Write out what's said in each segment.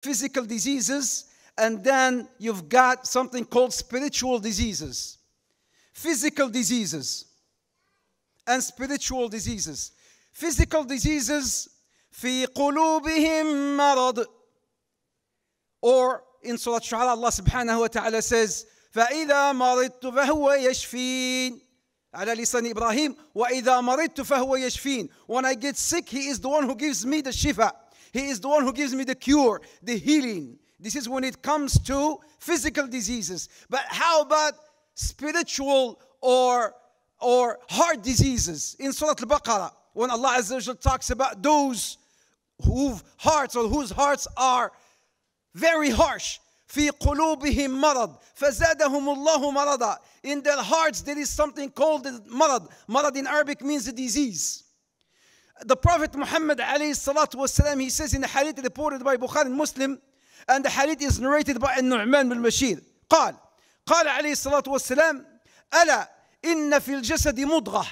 physical diseases, and then you've got something called spiritual diseases. Physical diseases and spiritual diseases. Physical diseases, في قلوبهم مرض. Or in Surah Shu'ara, Allah subhanahu wa ta'ala says, فَإِذَا مَرِضْتُ فَهُوَ يَشْفِينَ. على لسان إبراهيم وَإِذَا مَرِضْتُ فَهُوَ يَشْفِينَ. When I get sick, He is the one who gives me the shifa. He is the one who gives me the cure, the healing. This is when it comes to physical diseases. But how about spiritual or heart diseases? In Surah Al-Baqarah, when Allah Azza wa Jalla talks about those whose hearts are very harsh. في قلوبهم مرض فزادهم الله مرضا. In their hearts there is something called marad. Marad in Arabic means a disease. The Prophet Muhammad alayhi salatu wasalam, he says in a hadith reported by Bukhari and Muslim, and the hadith is narrated by Nu'man bin Bashir. قال عليه الصلاة والسلام: ألا إن في الجسد مضغة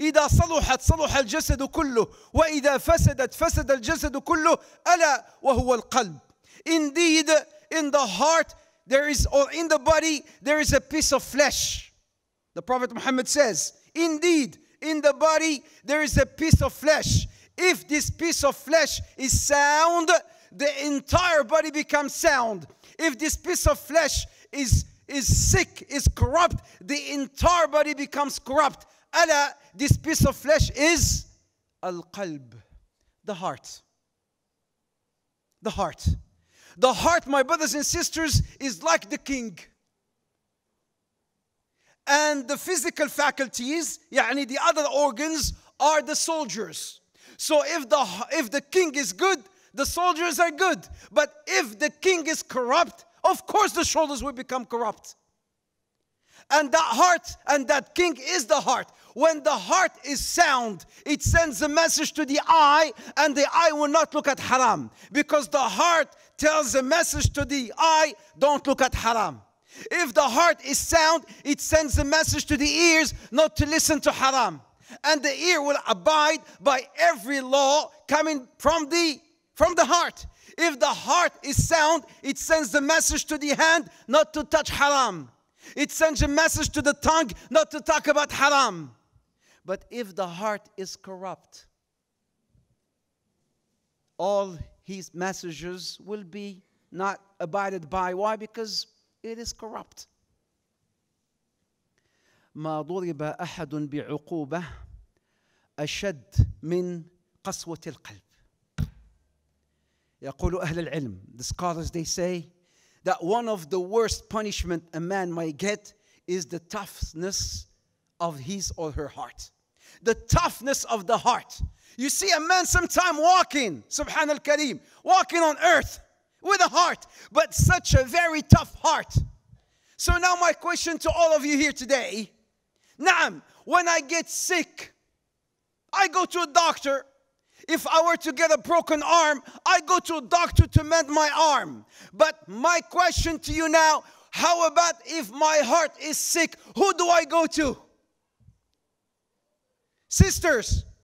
إذا صلحت صلح الجسد كله وإذا فسدت فسد الجسد كله ألا وهو القلب. Indeed, in the heart there is, or in the body there is a piece of flesh. The Prophet Muhammad says, indeed, in the body there is a piece of flesh. If this piece of flesh is sound, the entire body becomes sound. If this piece of flesh is sick, is corrupt, the entire body becomes corrupt. Allah, this piece of flesh is al-qalb, the heart. The heart. The heart, my brothers and sisters, is like the king. And the physical faculties, yani the other organs, are the soldiers. So if the king is good, the soldiers are good. But if the king is corrupt, of course the soldiers will become corrupt. And that heart and that king is the heart. When the heart is sound, it sends a message to the eye, and the eye will not look at haram. Because the heart tells a message to the eye, don't look at haram. If the heart is sound, it sends a message to the ears not to listen to haram. And the ear will abide by every law coming from the heart. If the heart is sound, it sends the message to the hand not to touch haram. It sends a message to the tongue not to talk about haram. But if the heart is corrupt, all his messages will be not abided by. Why? Because it is corrupt. ما ضرب أحد بعقوبة أشد من قسوة القلب. يقول أهل العلم, the scholars, they say that one of the worst punishment a man might get is the toughness of his or her heart. The toughness of the heart. You see a man sometime walking, Subhan al-Kareem, walking on earth with a heart, but such a very tough heart. So now my question to all of you here today, Naam, when I get sick, I go to a doctor. If I were to get a broken arm, I go to a doctor to mend my arm. But my question to you now, how about if my heart is sick? Who do I go to? Sisters,